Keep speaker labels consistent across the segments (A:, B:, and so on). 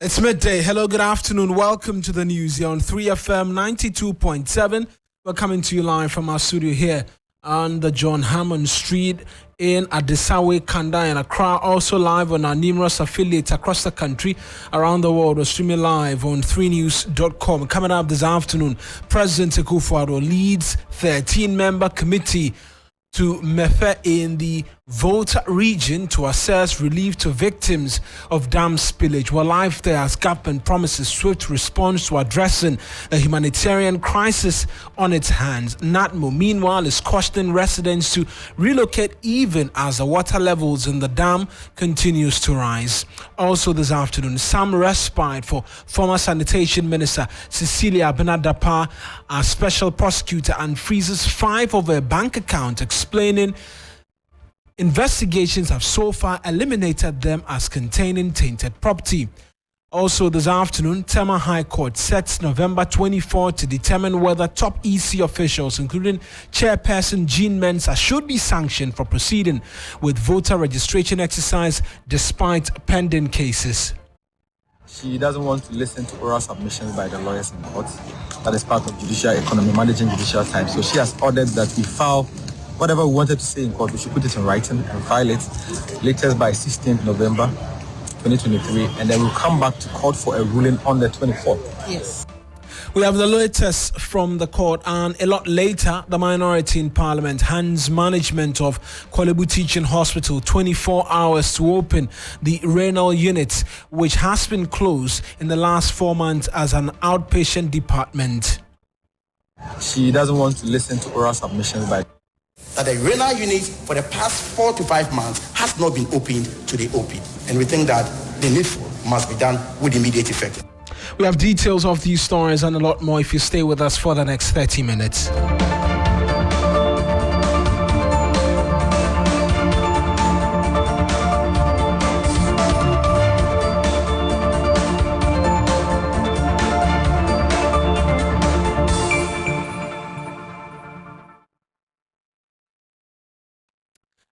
A: It's midday. Hello, good afternoon. Welcome to the news here on 3FM 92.7. We're coming to you live from our studio here on the John Hammond Street in Adisawe, Kanda and Accra. Also live on our numerous affiliates across the country, around the world. We're streaming live on 3news.com. Coming up this afternoon, President Akufo-Addo leads 13-member committee to Mefe in the Volta region to assess relief to victims of dam spillage. We're live there as government promises swift response to addressing a humanitarian crisis on its hands. NATMO, meanwhile, is cautioning residents to relocate even as the water levels in the dam continues to rise. Also this afternoon, some respite for former Sanitation Minister Cecilia Abenadapa, a special prosecutor, unfreezes 5 of her bank accounts, explaining investigations have so far eliminated them as containing tainted property. Also this afternoon, Tema High Court sets November 24 to determine whether top EC officials, including Chairperson Jean Mensah, should be sanctioned for proceeding with voter registration exercise despite pending cases.
B: She doesn't want to listen to oral submissions by the lawyers in court. That is part of judicial economy, managing judicial time. So she has ordered that we file whatever we wanted to say in court, we should put it in writing and file it latest by 16th November 2023, and then we'll come back to court for a ruling on the 24th.
A: Yes. We have the latest from the court, and a lot later, the minority in Parliament hands management of Kolebu Teaching Hospital 24 hours to open the renal unit, which has been closed in the last 4 months as an outpatient department.
B: She doesn't want to listen to oral submissions by
C: that the renal unit for the past 4 to 5 months has not been opened to the OP. And we think that the needful must be done with immediate effect.
A: We have details of these stories and a lot more if you stay with us for the next 30 minutes.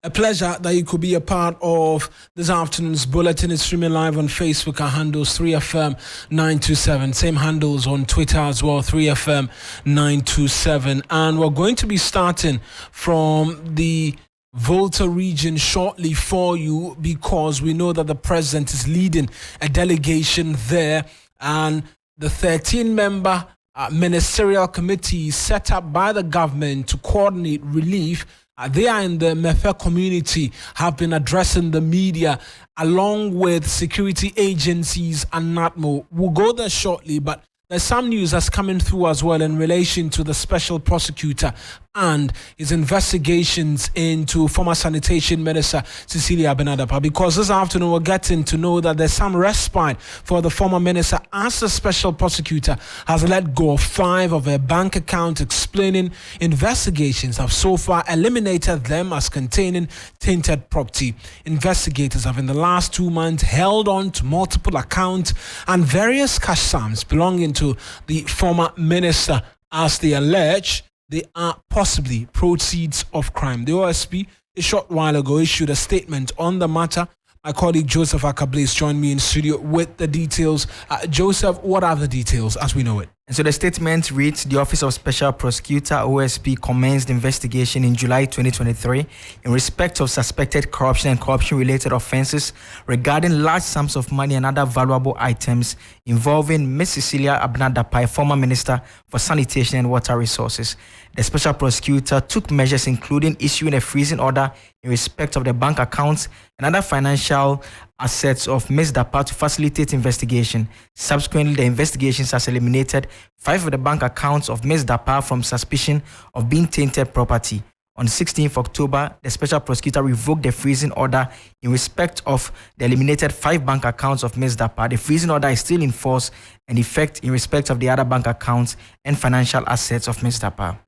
A: A pleasure that you could be a part of this afternoon's bulletin. It's streaming live on Facebook. Our handles 3FM927. Same handles on Twitter as well, 3FM927. And we're going to be starting from the Volta region shortly for you because we know that the president is leading a delegation there, and the 13-member ministerial committee set up by the government to coordinate relief. They are in the Mefe community, have been addressing the media along with security agencies and NATMO. We'll go there shortly, but there's some news that's coming through as well in relation to the special prosecutor and his investigations into former Sanitation Minister Cecilia Abenadapa, because this afternoon we're getting to know that there's some respite for the former minister as the special prosecutor has let go of 5 of her bank accounts, explaining investigations have so far eliminated them as containing tainted property. Investigators have in the last 2 months held on to multiple accounts and various cash sums belonging to the former minister, as they allege they are possibly proceeds of crime. The OSP a short while ago issued a statement on the matter. My colleague Joseph Akablaze joined me in studio with the details. Joseph, what are the details as we know it?
D: And so the statement reads, the Office of Special Prosecutor, OSP, commenced investigation in July 2023 in respect of suspected corruption and corruption-related offenses regarding large sums of money and other valuable items involving Ms. Cecilia Abenadapa, former Minister for Sanitation and Water Resources. The Special Prosecutor took measures including issuing a freezing order in respect of the bank accounts and other financial assets of Ms. Dapa to facilitate investigation. Subsequently, the investigations has eliminated 5 of the bank accounts of Ms. Dapa from suspicion of being tainted property. On 16th October, the Special Prosecutor revoked the freezing order in respect of the eliminated 5 bank accounts of Ms. Dapa. The freezing order is still in force and effect in respect of the other bank accounts and financial assets of Ms. Dapa.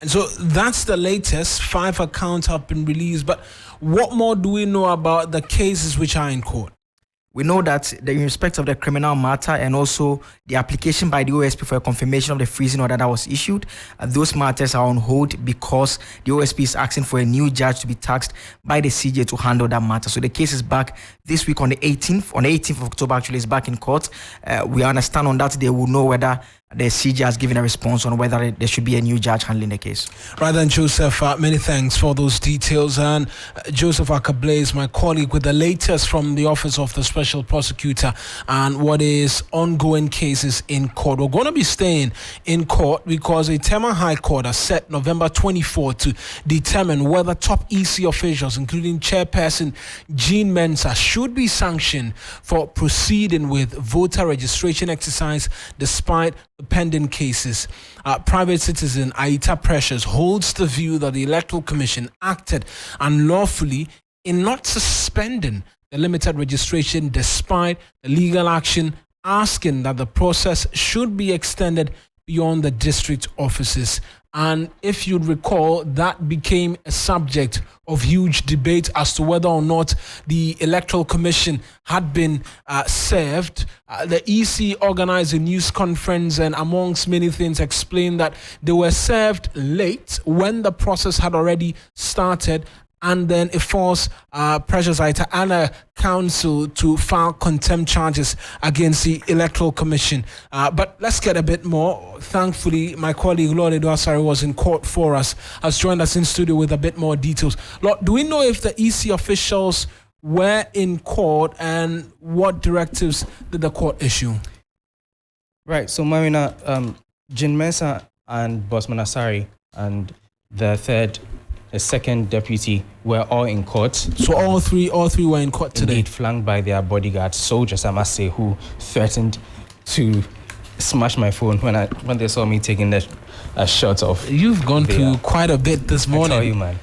A: And so that's the latest. 5 accounts have been released. But what more do we know about the cases which are in court?
D: We know that in respect of the criminal matter and also the application by the OSP for a confirmation of the freezing order that was issued, those matters are on hold because the OSP is asking for a new judge to be tasked by the CJ to handle that matter. So the case is back this week on the 18th. On the 18th of October, actually, is back in court. We understand on that they will know whether the CJ has given a response on whether there should be a new judge handling the case.
A: Right then, Joseph, many thanks for those details. And Joseph Akablaze, my colleague, with the latest from the Office of the Special Prosecutor and what is ongoing cases in court. We're going to be staying in court because a Tema High Court has set November 24 to determine whether top EC officials, including Chairperson Jean Mensah, should be sanctioned for proceeding with voter registration exercise despite pending cases. Private citizen Aita Precious holds the view that the Electoral Commission acted unlawfully in not suspending the limited registration despite the legal action, asking that the process should be extended beyond the district offices. And if you'd recall, that became a subject of huge debate as to whether or not the Electoral Commission had been served. The EC organized a news conference and amongst many things explained that they were served late when the process had already started, and then it forced Precious Aita and a council to file contempt charges against the Electoral Commission. But let's get a bit more. Thankfully, my colleague Lord Edwasari was in court for us, has joined us in studio with a bit more details. Lord, do we know if the EC officials were in court and what directives did the court issue?
E: Right, so Mawuena, Jean Mensah and Bosman Asari and the second deputy were all in court.
A: So all three were in court today.
E: Indeed, flanked by their bodyguards, soldiers, I must say, who threatened to smash my phone when they saw me taking a shot of.
A: You've gone through quite a bit this morning.
E: I tell you, man.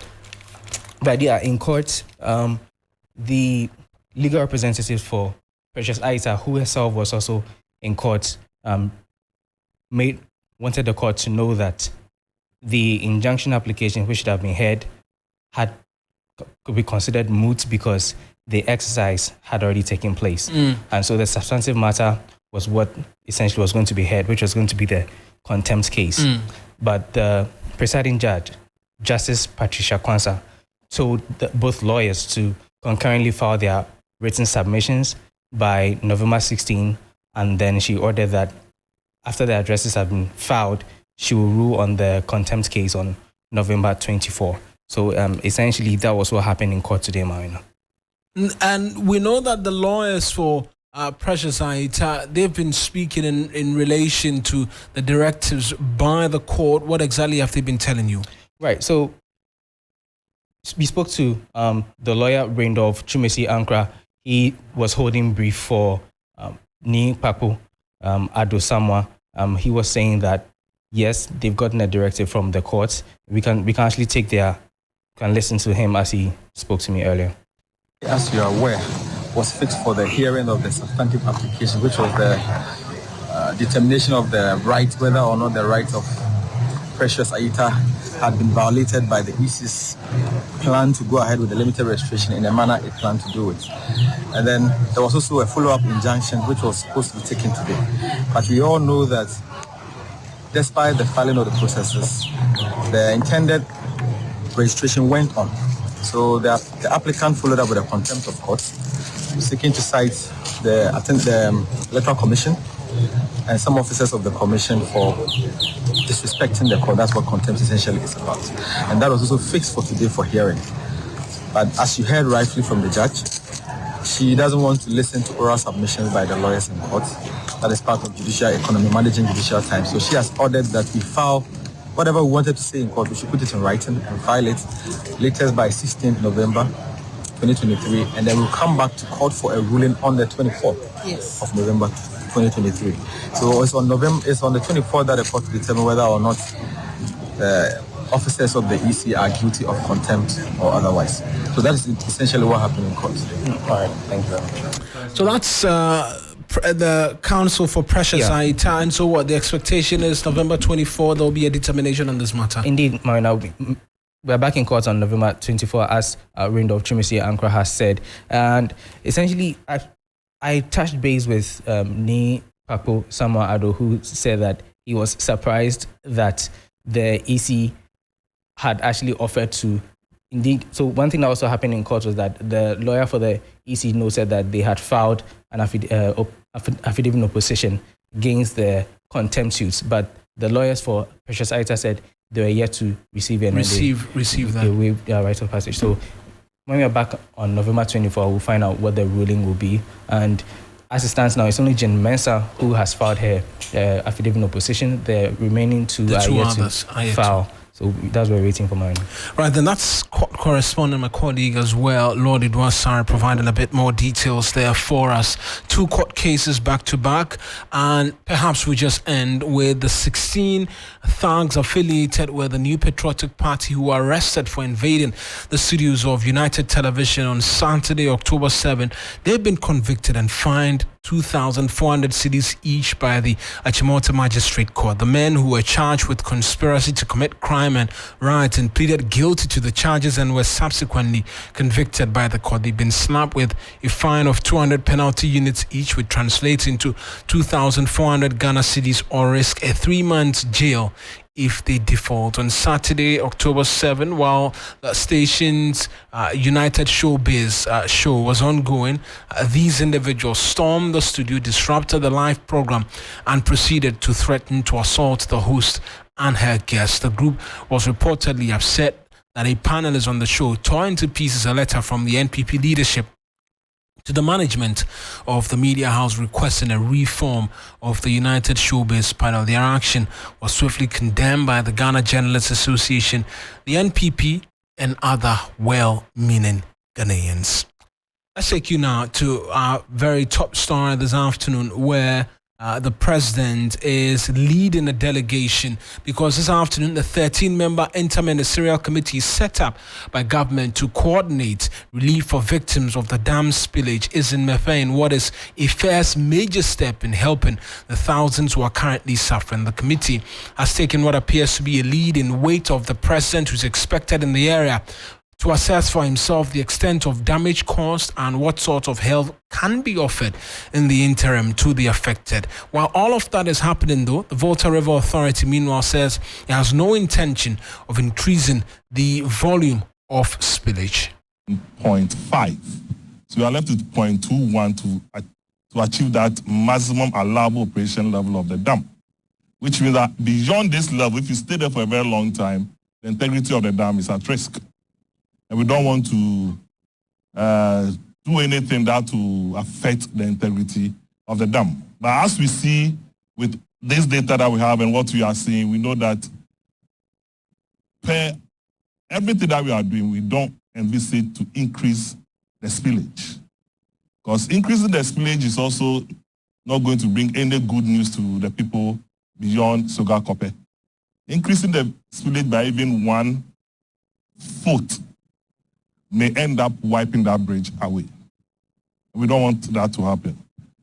E: But yeah, in court, the legal representative for Precious Aita, who herself was also in court, wanted the court to know that the injunction application, which should have been heard, could be considered moot because the exercise had already taken place. And so the substantive matter was what essentially was going to be heard, which was going to be the contempt case. But the presiding judge, Justice Patricia Kwanzaa, told both lawyers to concurrently file their written submissions by November 16, and then she ordered that after the addresses have been filed, she will rule on the contempt case on November 24. So essentially, that was what happened in court today, Mawuena.
A: And we know that the lawyers for Precious Aita, they've been speaking in relation to the directives by the court. What exactly have they been telling you?
E: Right, so we spoke to the lawyer, Randolph Chumesi Ankra. He was holding brief for Ni Papu Ado Samwa. He was saying that yes, they've gotten a directive from the courts. We can actually can listen to him as he spoke to me earlier.
B: As you are aware, was fixed for the hearing of the substantive application, which was the determination of the right, whether or not the right of Precious Aita had been violated by the EC's plan to go ahead with the limited registration in the manner it planned to do it. And then there was also a follow-up injunction which was supposed to be taken today. But we all know that despite the filing of the processes, the intended registration went on. So the applicant followed up with a contempt of court, seeking to cite the Electoral Commission and some officers of the commission for disrespecting the court. That's what contempt essentially is about. And that was also fixed for today for hearing. But as you heard rightly from the judge, she doesn't want to listen to oral submissions by the lawyers in court. That is part of judicial economy, managing judicial time. So she has ordered that we file whatever we wanted to say in court, we should put it in writing and file it latest by 16th November 2023, and then we'll come back to court for a ruling on the 24th of November 2023. So it's on the 24th that the court will determine whether or not the officers of the EC are guilty of contempt or otherwise. So that is essentially what happened in court today.
E: All right, thank you very much.
A: So that's the counsel for Precious Aita. And so what the expectation is November 24, there will be a determination on this matter.
E: Indeed, Mawuena, we're back in court on November 24, as Randolph Chumesi Ankra has said. And essentially, I touched base with Ni Papo Samuel Ado, who said that he was surprised that the EC had actually offered to indeed. So one thing that also happened in court was that the lawyer for the EC said that they had filed an affidavit in opposition against the contempt suits, but the lawyers for Precious Aita said they were yet to receive it.
A: Receive that.
E: They waived their right of passage. So when we are back on November 24, we'll find out what the ruling will be. And as it stands now, it's only Jen Mensah who has filed her affidavit in opposition. The remaining two are yet to file. So that's what we're waiting for, Mawuena.
A: Right, then that's correspondent, my colleague as well, Lord Edward Sarah, providing a bit more details there for us. 2 court cases back to back, and perhaps we just end with the 16 thugs affiliated with the New Patriotic Party who were arrested for invading the studios of United Television on Saturday, October 7. They've been convicted and fined 2,400 cedis each by the Achimota Magistrate Court. The men who were charged with conspiracy to commit crime and rioting pleaded guilty to the charges and were subsequently convicted by the court. They've been slapped with a fine of 200 penalty units each, which translates into 2,400 Ghana cedis, or risk a 3-month jail if they default. On Saturday, October 7, while the station's United Showbiz show was ongoing, these individuals stormed the studio, disrupted the live program, and proceeded to threaten to assault the host and her guests. The group was reportedly upset that a panelist on the show tore into pieces a letter from the NPP leadership to the management of the media house requesting a reform of the United Showbiz panel. Their action was swiftly condemned by the Ghana Journalists Association, the NPP, and other well-meaning Ghanaians. Let's take you now to our very top story this afternoon, where the president is leading a delegation, because this afternoon the 13-member interministerial committee set up by government to coordinate relief for victims of the dam spillage is in Mefe, in what is a first major step in helping the thousands who are currently suffering. The committee has taken what appears to be a lead in weight of the president, who's expected in the area to assess for himself the extent of damage caused and what sort of help can be offered in the interim to the affected. While all of that is happening, though, the Volta River Authority, meanwhile, says it has no intention of increasing the volume of spillage.
F: 0.5. So we are left with 0.21 to achieve that maximum allowable operation level of the dam, which means that beyond this level, if you stay there for a very long time, the integrity of the dam is at risk. And we don't want to do anything that will affect the integrity of the dam. But as we see with this data that we have and what we are seeing, we know that per everything that we are doing, we don't envisage to increase the spillage. Because increasing the spillage is also not going to bring any good news to the people beyond Soga Kope. Increasing the spillage by even 1 foot may end up wiping that bridge away. We don't want that to happen.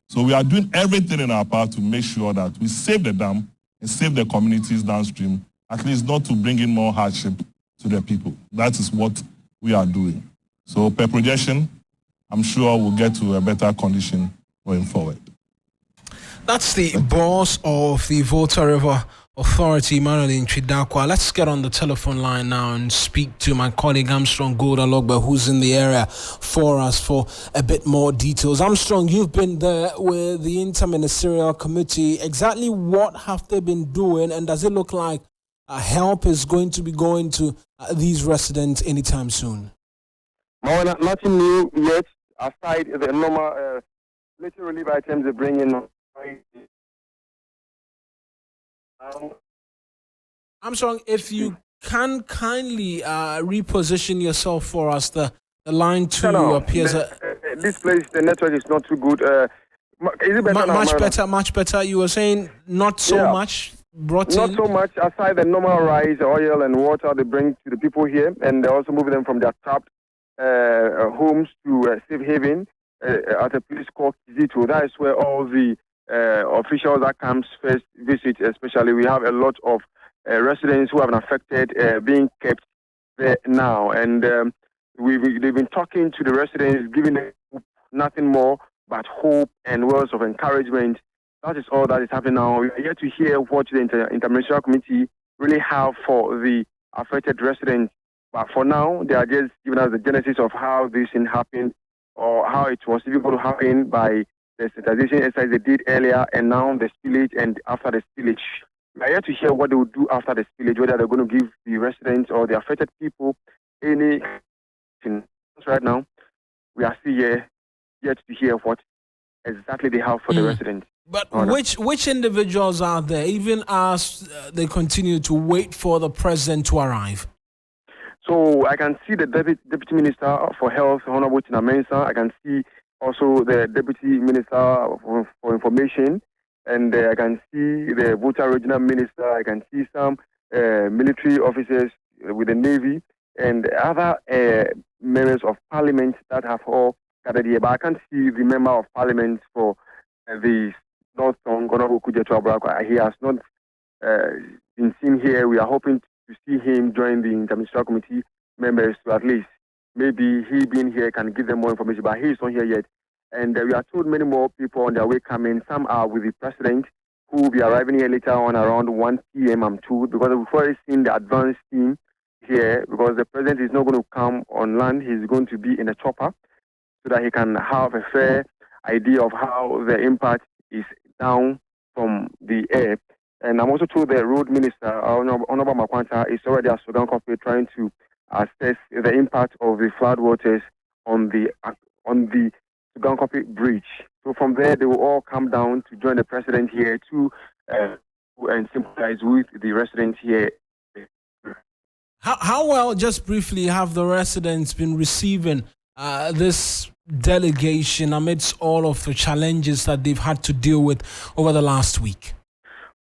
F: So we are doing everything in our power to make sure that we save the dam and save the communities downstream, at least not to bring in more hardship to the people. That is what we are doing. So per projection, I'm sure we'll get to a better condition going forward.
A: That's the boss of the Volta River Authority, Emmanuel Nchidakwa. Let's get on the telephone line now and speak to my colleague Armstrong Goldalogba, who's in the area for us for a bit more details. Armstrong, you've been there with the Interministerial Committee. Exactly what have they been doing, and does it look like help is going to be going to these residents anytime soon?
G: No, nothing new yet, aside the normal little relief items they bring in.
A: Armstrong, if you can kindly reposition yourself for us, the line 2 appears...
G: this place, the network is not too good. Is it better
A: much better. You were saying not so much brought
G: not
A: in?
G: so much, aside the normal rice, oil and water they bring to the people here, and they're also moving them from their trapped homes to safe haven at a place called Kizito. That is where all the officials that comes first visit. Especially, we have a lot of residents who have been affected being kept there now, and they've been talking to the residents, giving them nothing more but hope and words of encouragement. That is all that is happening now. We are yet to hear what the interministerial committee really have for the affected residents. But for now, they are just giving us the genesis of how this thing happened or how it was even going to happen by the sensitization exercise they did earlier and now the spillage and after the spillage. We are yet to hear what they will do after the spillage, whether they're going to give the residents or the affected people any. Right now, we are still here yet to hear what exactly they have for the residents.
A: But which individuals are there, even as they continue to wait for the president to arrive?
G: So I can see the Deputy Minister for Health, Honorable Tina Mensah. I can see also the Deputy Minister for Information. And I can see the Volta Regional Minister. I can see some military officers with the Navy and other members of Parliament that have all gathered here. But I can't see the Member of Parliament for the North Tongue, Honorable Kujetu Abrakwa. He has not been seen here. We are hoping to see him join the Interministerial Committee members to at least maybe he being here can give them more information. But he is not here yet. And we are told many more people on their way coming. Some are with the president who will be arriving here later on around 1 p.m. I'm told, because we've already seen the advance team here because the president is not going to come on land. He's going to be in a chopper so that he can have a fair idea of how the impact is down from the air. And I'm also told the road minister, Honorable Makwanta, is already at Sudan Corporate trying to assess the impact of the flood waters on the Sudan Corporate Bridge. So from there, they will all come down to join the president here to and sympathize with the residents here.
A: How well, just briefly, have the residents been receiving this delegation amidst all of the challenges that they've had to deal with over the last week?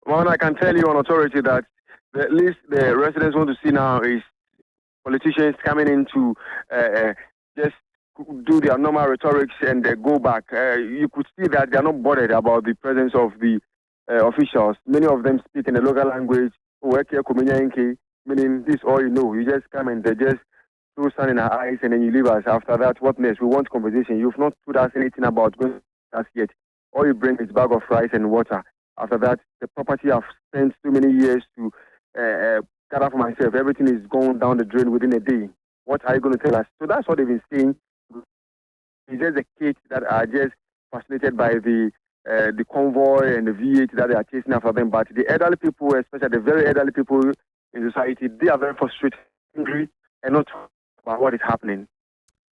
G: Well, I can tell you on authority that at least the residents want to see now is politicians coming in to just do their normal rhetorics and go back. You could see that they are not bothered about the presence of the officials. Many of them speak in the local language, meaning this all you know. You just come and they just throw sun in our eyes and then you leave us. After that, what next? We want conversation. You've not told us anything about going to us yet. All you bring is a bag of rice and water. After that, the property I've spent so many years to gather for myself, everything is going down the drain within a day. What are you going to tell us? So that's what they've been saying. It's just the kids that are just fascinated by the convoy and the V8 that they are chasing after them. But the elderly people, especially the very elderly people in society, they are very frustrated, angry, and not about what is happening.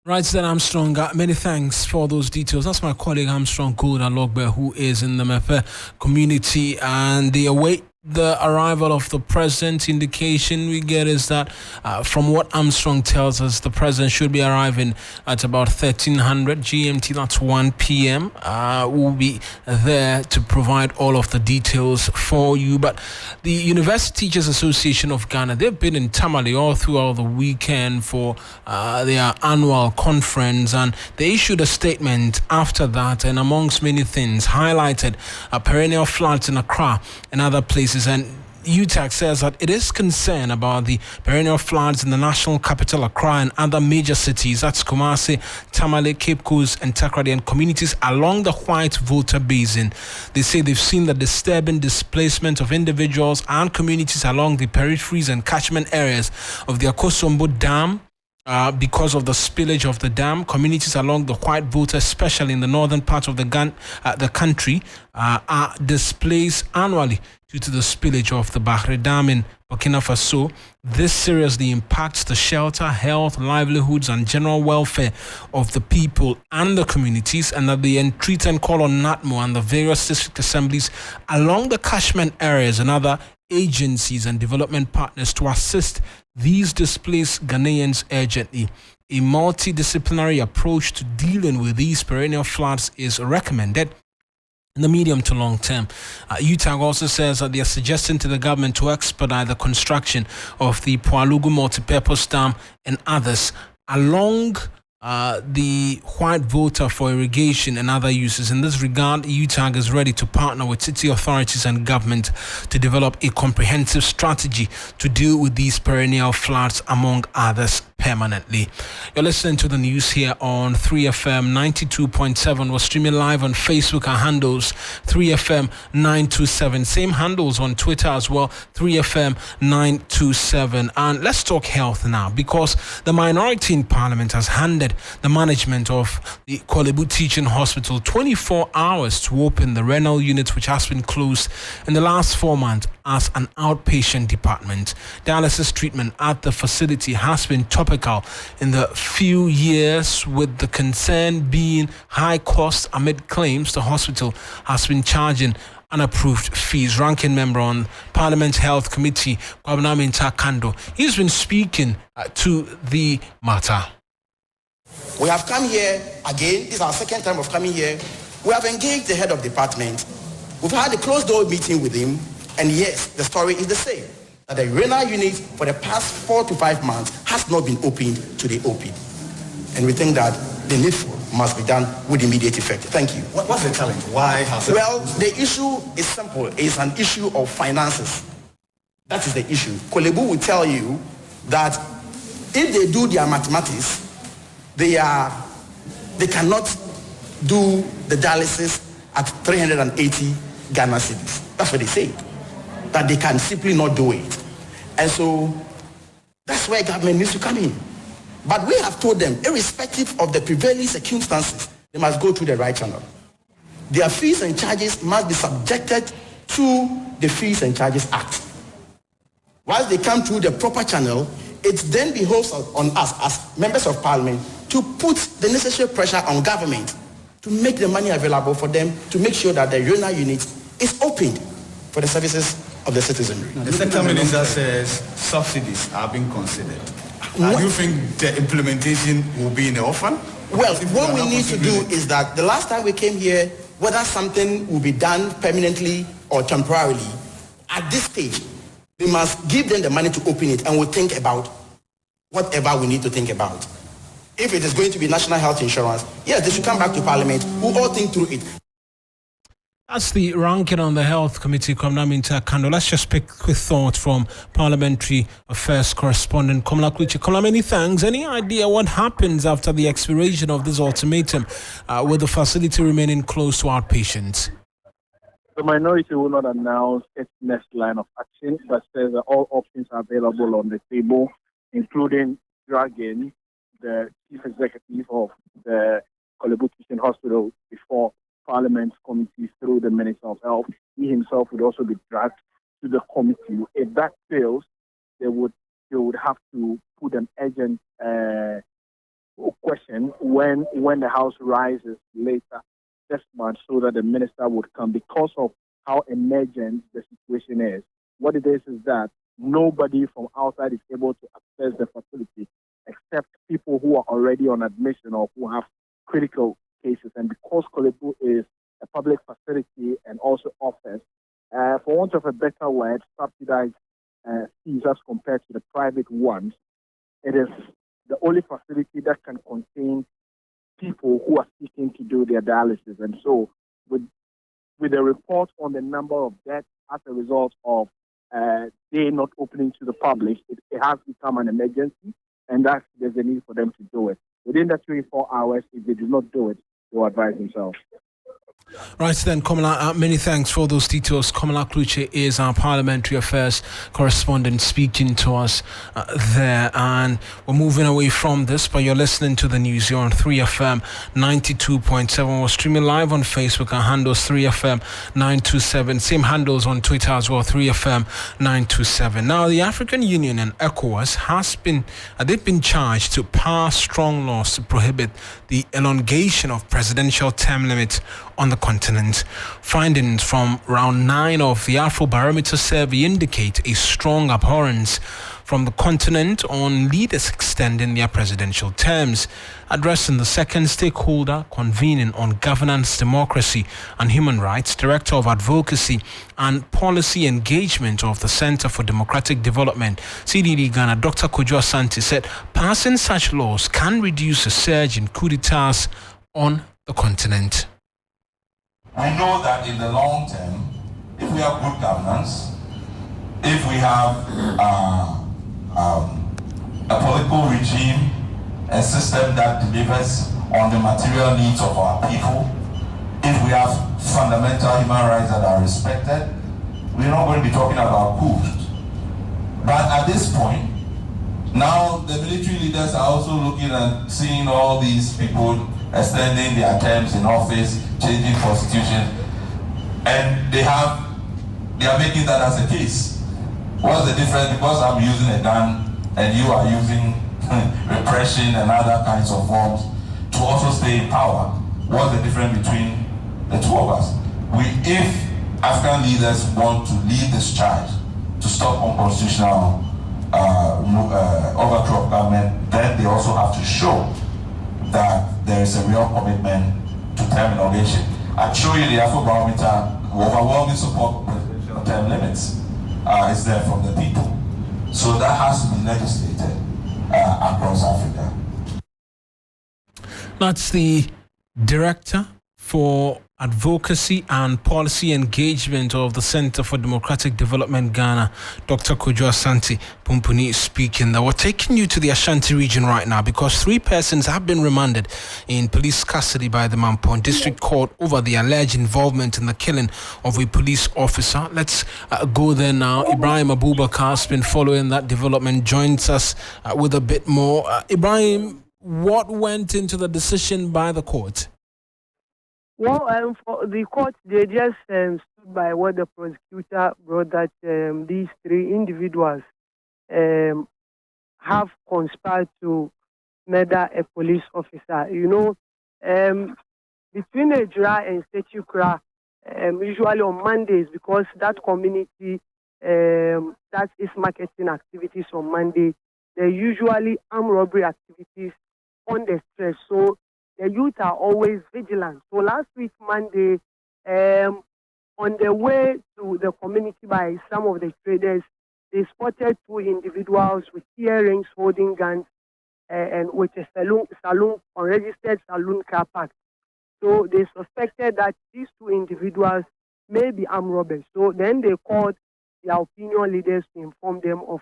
A: Right then, Armstrong, many thanks for those details. That's my colleague Armstrong Gould Alogbe, who is in the Mefe community, and they await the arrival of the president. Indication we get is that from what Armstrong tells us, the president should be arriving at about 1300 GMT, that's 1 p.m. We'll be there to provide all of the details for you. But the University Teachers Association of Ghana, they've been in Tamale all throughout the weekend for their annual conference, and they issued a statement after that, and amongst many things highlighted perennial floods in Accra and other places. And UTAG says that it is concerned about the perennial floods in the national capital Accra and other major cities, that's Kumasi, Tamale, Cape Coast and Takoradi, and communities along the White Volta Basin. They say they've seen the disturbing displacement of individuals and communities along the peripheries and catchment areas of the Akosombo Dam. Because of the spillage of the dam, communities along the White Volta, especially in the northern part of the country, are displaced annually due to the spillage of the Bahre Dam in Burkina Faso. This seriously impacts the shelter, health, livelihoods, and general welfare of the people and the communities, and that the entreat and call on NATMO and the various district assemblies along the catchment areas and other agencies and development partners to assist these displaced Ghanaians urgently. A multidisciplinary approach to dealing with these perennial floods is recommended in the medium to long term. UTAG also says that they are suggesting to the government to expedite the construction of the Poalugu multipurpose dam and others along the white voter for irrigation and other uses. In this regard, UTAG is ready to partner with city authorities and government to develop a comprehensive strategy to deal with these perennial floods, among others, permanently. You're listening to the news here on 3FM 92.7. We're streaming live on Facebook. Our handles 3FM 927. Same handles on Twitter as well, 3FM 927. And let's talk health now, because the minority in Parliament has handed the management of the Kolebu Teaching Hospital 24 hours to open the renal unit, which has been closed in the last 4 months as an outpatient department. Dialysis treatment at the facility has been topical in the few years, with the concern being high cost amid claims the hospital has been charging unapproved fees. Ranking member on Parliament's Health Committee, Kwabena Kando, he's been speaking to the matter.
C: We have come here again. This is our second time of coming here. We have engaged the head of department. We've had a closed door meeting with him. And yes, the story is the same. That the renal unit for the past 4 to 5 months has not been opened to the OP. And we think that the needful must be done with immediate effect. Thank you.
B: What's the challenge? Why has it?
C: Well, the issue is simple. It's an issue of finances. That is the issue. Kolebu will tell you that if they do their mathematics, they cannot do the dialysis at 380 Ghana cedis. That's what they say. That they can simply not do it. And so that's where government needs to come in. But we have told them, irrespective of the prevailing circumstances, they must go through the right channel. Their fees and charges must be subjected to the Fees and Charges Act. Once they come through the proper channel, it then behoves on us as members of Parliament to put the necessary pressure on government to make the money available for them to make sure that the renal unit is opened for the services of the citizenry.
B: The sector minister says subsidies are being considered. Do you think the implementation will be in the orphan?
C: Well, what we need to do is that the last time we came here, whether something will be done permanently or temporarily, at this stage, we must give them the money to open it, and we'll think about whatever we need to think about. If it is going to be national health insurance, yes, they should come back to Parliament. We'll all think through it.
A: That's the ranking on the Health Committee, Kwabena Kando. Let's just pick quick thought from Parliamentary Affairs correspondent Komla Kluche. Komla, many thanks. Any idea what happens after the expiration of this ultimatum with the facility remaining closed to outpatients?
G: The minority will not announce its next line of action, but says that all options are available on the table, including dragging the chief executive of the Kolebu Teaching Hospital before Parliament's committee through the Minister of Health. He himself would also be dragged to the committee. If that fails, they would have to put an urgent question when the House rises later this month, so that the minister would come, because of how emergent the situation is. What it is that nobody from outside is able to access the facility except people who are already on admission or who have critical cases. And because Kolebu is a public facility and also offers, for want of a better word, subsidized fees as compared to the private ones, it is the only facility that can contain people who are seeking to do their dialysis. And so with a report on the number of deaths as a result of they not opening to the public, it has become an emergency, and that there's a need for them to do it. Within the 24 hours, if they do not do it, they will advise themselves.
A: Right then, Komla, many thanks for those details. Komla Kluche is our Parliamentary Affairs correspondent speaking to us there. And we're moving away from this, but you're listening to the news. You're on 3FM 92.7. We're streaming live on Facebook. Our handles 3FM 927. Same handles on Twitter as well, 3FM 927. Now, the African Union and ECOWAS they've been charged to pass strong laws to prohibit the elongation of presidential term limits on the continent. Findings from round 9 of the Afrobarometer survey indicate a strong abhorrence from the continent on leaders extending their presidential terms. Addressing the second stakeholder convening on governance, democracy and human rights, Director of Advocacy and Policy Engagement of the Center for Democratic Development, CDD Ghana, Dr. Kojo Asante, said passing such laws can reduce a surge in coup d'etats on the continent.
H: We know that in the long term, if we have good governance, if we have a political regime, a system that delivers on the material needs of our people, if we have fundamental human rights that are respected, we're not going to be talking about coups. But at this point, now the military leaders are also looking at seeing all these people extending their terms in office, changing constitution, and they are making that as a case. What's the difference? Because I'm using a gun and you are using repression and other kinds of forms to also stay in power. What's the difference between the two of us? If African leaders want to lead this charge to stop unconstitutional overthrow of government, then they also have to show that there is a real commitment to term innovation. I'm showing you the Afrobarometer, overwhelming support for presidential term limits is there from the people. So that has to be legislated across Africa.
A: That's the Director for Advocacy and Policy Engagement of the Center for Democratic Development Ghana, Dr. Kojo Asante Pumpuni, speaking. Now, we're taking you to the Ashanti region right now because 3 persons have been remanded in police custody by the Mampon District Court over the alleged involvement in the killing of a police officer. Let's go there now. Ibrahim Abubakar has been following that development, joins us with a bit more. Ibrahim, what went into the decision by the court?
I: Well, for the court, they just stood by what the prosecutor brought, that these 3 individuals have conspired to murder a police officer. You know, between Ejura and Setukra, usually on Mondays, because that community that is marketing activities on Monday, they're usually armed robbery activities on the stress. So the youth are always vigilant. So last week, Monday, on the way to the community by some of the traders, they spotted 2 individuals with earrings holding guns and with a saloon, unregistered saloon car park. So they suspected that these 2 individuals may be armed robbers. So then they called their opinion leaders to inform them of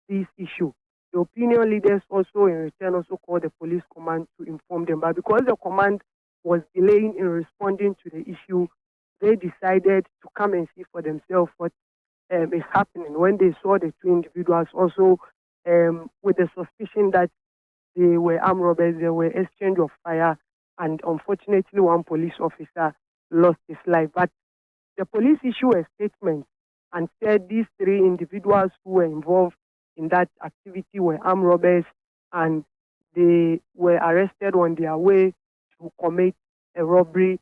I: this issue. The opinion leaders also in return also called the police command to inform them. But because the command was delaying in responding to the issue, they decided to come and see for themselves what is happening. When they saw the 2 individuals also with the suspicion that they were armed robbers, there were exchange of fire, and unfortunately 1 police officer lost his life. But the police issued a statement and said these 3 individuals who were involved in that activity were armed robbers, and they were arrested on their way to commit a robbery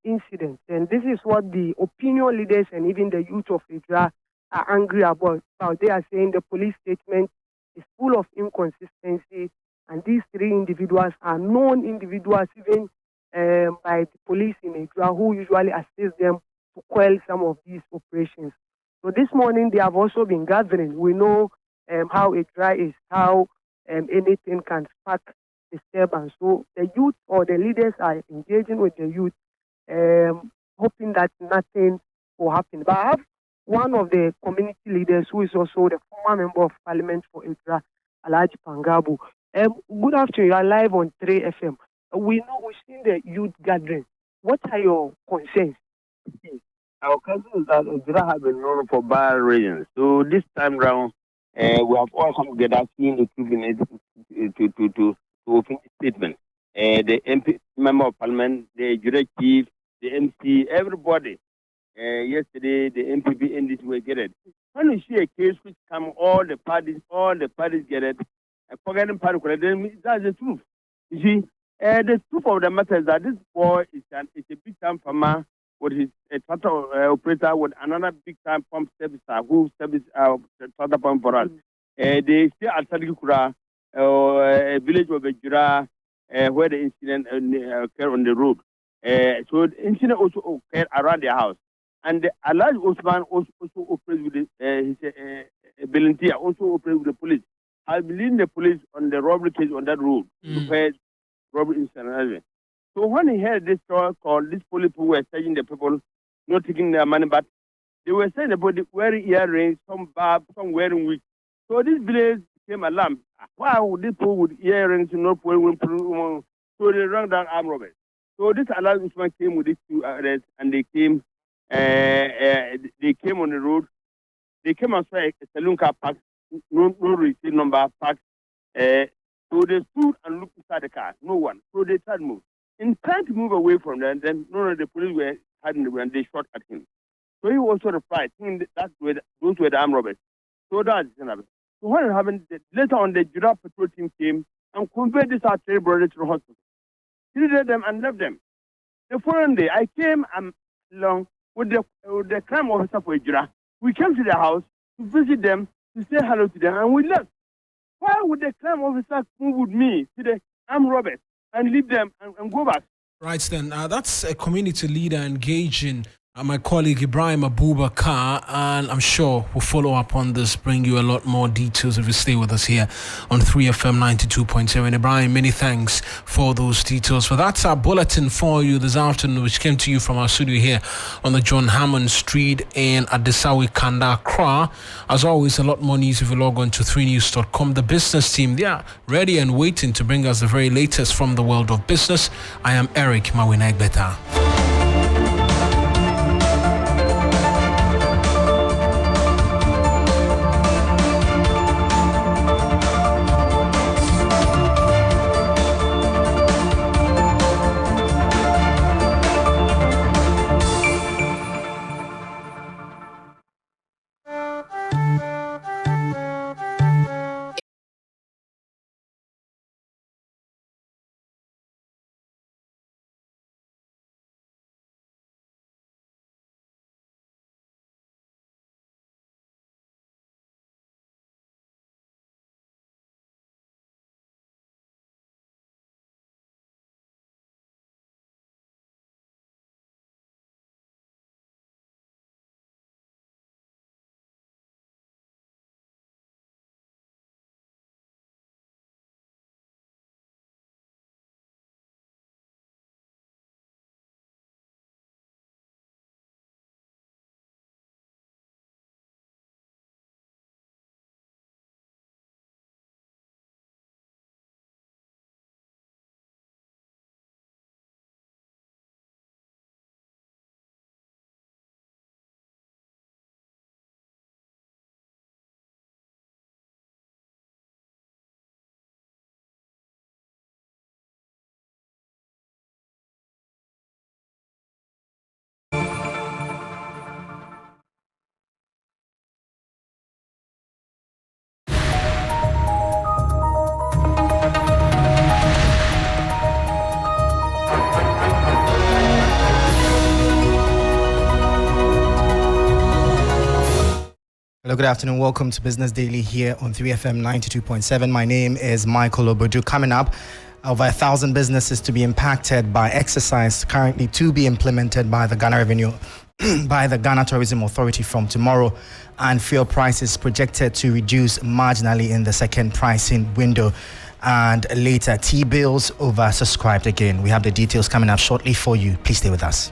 I: incident. And this is what the opinion leaders and even the youth of Ejura are angry about. They are saying the police statement is full of inconsistency, and these 3 individuals are known individuals even by the police in Ejura who usually assist them to quell some of these operations. So this morning they have also been gathering. We know how Ejura is, how anything can spark disturbance. So the youth or the leaders are engaging with the youth, hoping that nothing will happen. But I have one of the community leaders who is also the former member of parliament for Ejura, Alhaji Pangabu. Good afternoon. You are live on 3 FM. We've seen the youth gathering. What are your concerns?
J: Our council that Ejura have been known for bad reasons. So this time round, we have all come together seeing the truth to open statement. The MP, member of parliament, the Ejura chief, the MC, everybody. Yesterday, the MPP in this way get it. When you see a case which come, all the parties get it. Forgetting party, that's the truth. You see, The truth of the matter is that this boy is a big-time farmer with his tractor operator with another big-time pump servicer who service tractor pump for us. They stay at Sadikura, a village of Ejura, where the incident occurred on the road. So the incident also occurred around their house. And Alaj Osman also operates with his volunteer, also operates with the police. I believe the police on the robbery case on that road, where robbery incident. So when he heard this story called, these police who were searching the people, not taking their money, but they were saying about wearing earrings, some barb, some wearing wigs. So this village became alarmed. Why would these people with earrings not wearing? So they rang down armed robbers. So this Alaj Usman came with these two arrests, and they came. They came on the road. They came and saw a saloon car parked, no receipt number parked. So they stood and looked inside the car. No one. So they tried to move. In trying to move away from them, then the police were hiding the way and they shot at him. So he also replied, thinking that those were the armed robbers. So that's it. So what happened? Later on, the Jura patrol team came and conveyed this our three brothers to the hospital. Treated them and left them. The following day, I came along with the crime officer for Jura. We came to their house to visit them, to say hello to them, and we left. Why would the crime officer move with me to the armed robbers and leave them and go back?
A: Right then, that's a community leader engaging my colleague Ibrahim Abubakar, and I'm sure we'll follow up on this, bring you a lot more details if you stay with us here on 3FM 92.7. Ibrahim, many thanks for those details. So that's our bulletin for you this afternoon, which came to you from our studio here on the John Hammond Street in Adesawi, Kanda, Accra. As always, a lot more news if you log on to 3news.com. The business team, they are ready and waiting to bring us the very latest from the world of business. I am Eric Mawuena Egbeta.
D: Hello, good afternoon. Welcome to Business Daily here on 3FM 92.7. My name is Michael Obodu. Coming up, over 1,000 businesses to be impacted by exercise currently to be implemented by the Ghana Tourism Authority from tomorrow, and fuel prices projected to reduce marginally in the second pricing window. And later, T-bills oversubscribed again. We have the details coming up shortly for you. Please stay with us.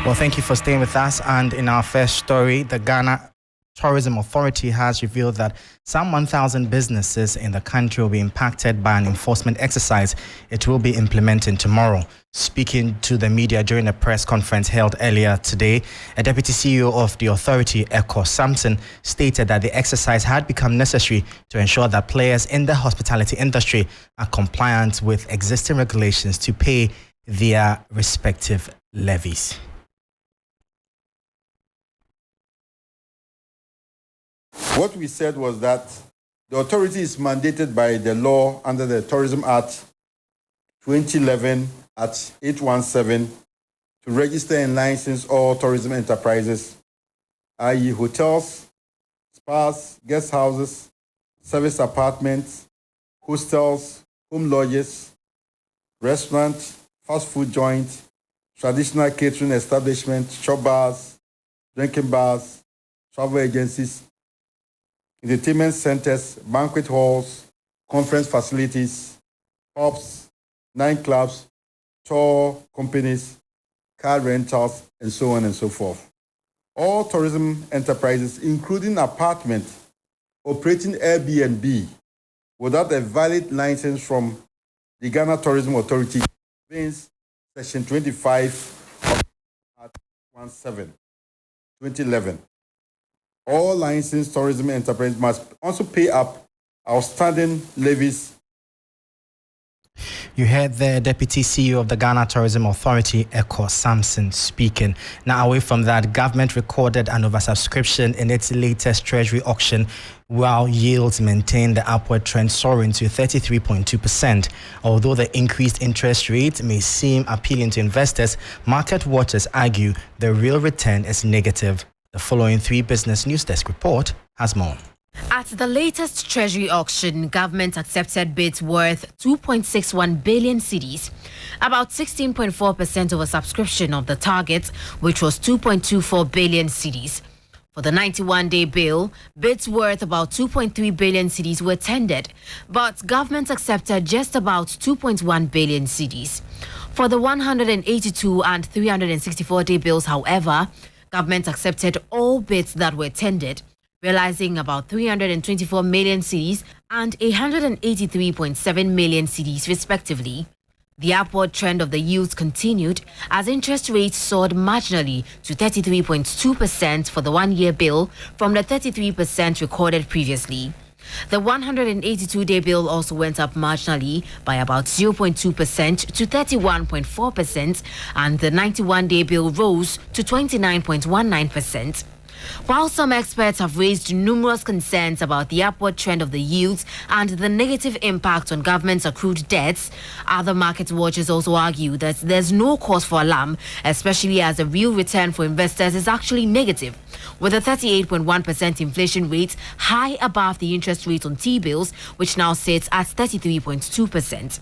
D: Well, thank you for staying with us. And in our first story, the Ghana Tourism Authority has revealed that some 1,000 businesses in the country will be impacted by an enforcement exercise it will be implementing tomorrow. Speaking to the media during a press conference held earlier today, a deputy CEO of the authority, Eko Samson, stated that the exercise had become necessary to ensure that players in the hospitality industry are compliant with existing regulations to pay their respective levies.
K: What we said was that the authority is mandated by the law under the Tourism Act 2011 at 817 to register and license all tourism enterprises, i.e. hotels, spas, guest houses, service apartments, hostels, home lodges, restaurants, fast food joints, traditional catering establishments, shop bars, drinking bars, travel agencies, entertainment centers, banquet halls, conference facilities, pubs, nightclubs, tour companies, car rentals, and so on and so forth. All tourism enterprises, including apartments operating Airbnb without a valid license from the Ghana Tourism Authority, means Section 25 of Act 2011. All licensed tourism enterprises must also pay up outstanding levies.
D: You heard the Deputy CEO of the Ghana Tourism Authority, Eko Samson, speaking. Now, away from that, government recorded an oversubscription in its latest treasury auction, while yields maintained the upward trend, soaring to 33.2%. Although the increased interest rate may seem appealing to investors, market watchers argue the real return is negative. The following 3 Business News Desk report has more.
L: At the latest Treasury auction, government accepted bids worth 2.61 billion cedis, about 16.4% of a subscription of the target, which was 2.24 billion cedis. For the 91-day bill, bids worth about 2.3 billion cedis were tendered, but government accepted just about 2.1 billion cedis. For the 182 and 364-day bills, however, government accepted all bids that were tendered, realizing about 324 million cedis and 183.7 million cedis respectively. The upward trend of the yields continued as interest rates soared marginally to 33.2% for the 1-year bill from the 33% recorded previously. The 182-day bill also went up marginally by about 0.2% to 31.4%, and the 91-day bill rose to 29.19%. While some experts have raised numerous concerns about the upward trend of the yields and the negative impact on government's accrued debts, other market watchers also argue that there's no cause for alarm, especially as the real return for investors is actually negative, with a 38.1% inflation rate high above the interest rate on T-bills, which now sits at 33.2%.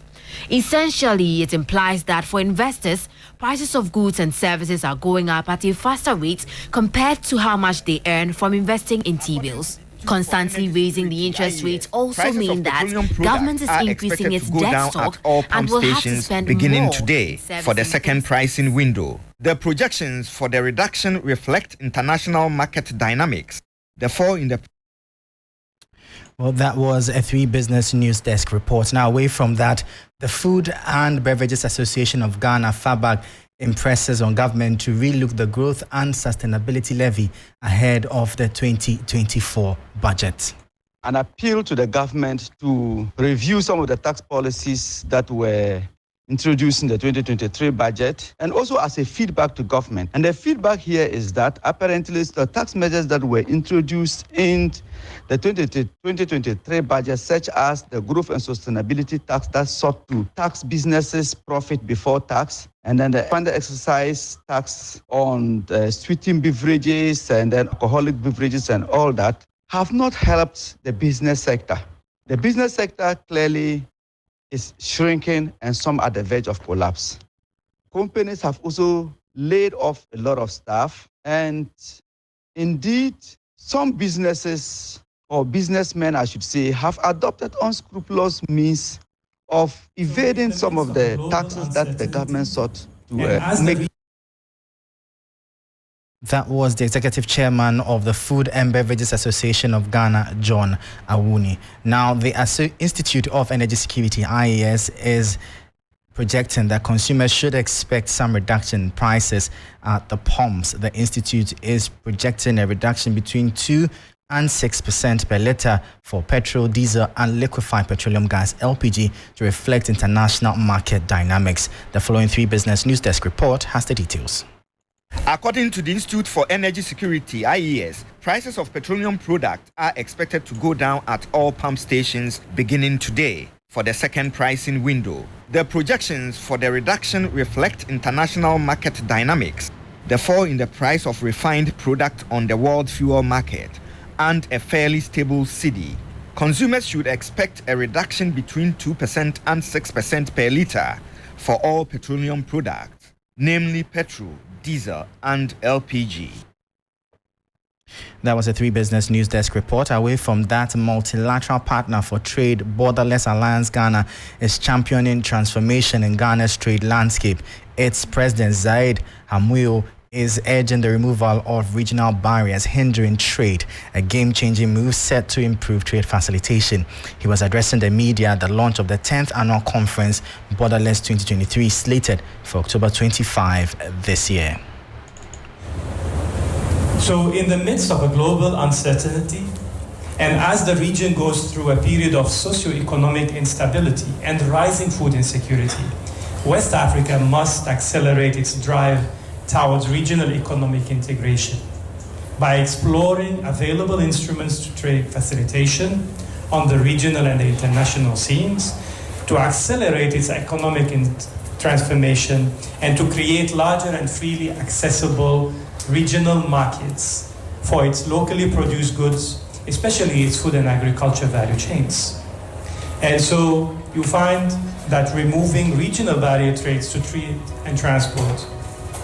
L: Essentially, it implies that for investors, prices of goods and services are going up at a faster rate compared to how much they earn from investing in T-bills. Constantly raising the interest rates also mean that government is increasing its debt stock and will have to spend
M: beginning
L: more
M: today for the second pricing window. The projections for the reduction reflect international market dynamics. Therefore,
D: Well, that was a 3 Business News Desk report. Now, away from that, the Food and Beverages Association of Ghana, FABAG, impresses on government to relook the growth and sustainability levy ahead of the 2024 budget.
N: An appeal to the government to review some of the tax policies that were introduced in the 2023 budget, and also as a feedback to government. And the feedback here is that apparently the tax measures that were introduced in the 2023 budget, such as the growth and sustainability tax that sought to tax businesses' profit before tax, and then the funded exercise tax on the sweetened beverages and then alcoholic beverages and all that, have not helped the business sector. The business sector clearly is shrinking and some at the verge of collapse. Companies have also laid off a lot of staff, and indeed, some businesses or businessmen, I should say, have adopted unscrupulous means of evading some of the taxes that the government sought to make.
D: That was the executive chairman of the Food and Beverages Association of Ghana, John Awuni. Now, the Institute of Energy Security, IES, is projecting that consumers should expect some reduction in prices at the pumps. The institute is projecting a reduction between 2 and 6% per litre for petrol, diesel and liquefied petroleum gas (LPG) to reflect international market dynamics. The following 3 Business News Desk report has the details.
M: According to the Institute for Energy Security, IES, prices of petroleum products are expected to go down at all pump stations beginning today for the second pricing window. The projections for the reduction reflect international market dynamics, the fall in the price of refined product on the world fuel market, and a fairly stable cedi. Consumers should expect a reduction between 2% and 6% per litre for all petroleum products, namely petrol, diesel and LPG.
D: That was a 3 Business News Desk report. Away from that, multilateral partner for trade, Borderless Alliance Ghana, is championing transformation in Ghana's trade landscape. Its president, Zaid Hamouyo, is urging the removal of regional barriers hindering trade, a game-changing move set to improve trade facilitation. He was addressing the media at the launch of the 10th annual conference, Borderless 2023, slated for October 25 this year.
O: So in the midst of a global uncertainty, and as the region goes through a period of socio-economic instability and rising food insecurity, West Africa must accelerate its drive towards regional economic integration by exploring available instruments to trade facilitation on the regional and the international scenes, to accelerate its economic transformation, and to create larger and freely accessible regional markets for its locally produced goods, especially its food and agriculture value chains. And so you find that removing regional barrier trades to trade and transport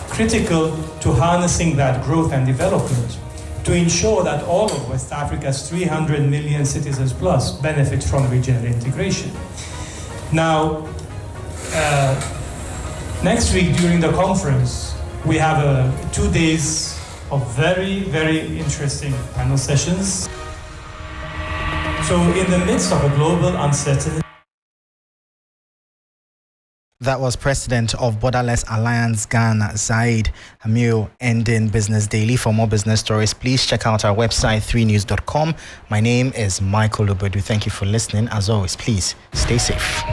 O: critical to harnessing that growth and development to ensure that all of West Africa's 300 million citizens plus benefit from regional integration. Now, next week during the conference, we have 2 days of very, very interesting panel sessions. So in the midst of a global uncertainty,
D: That was President of Borderless Alliance Ghana, Zaid Hamouyo, ending Business Daily. For more business stories, please check out our website, 3news.com. My name is Michael Obedu. Thank you for listening. As always, please stay safe.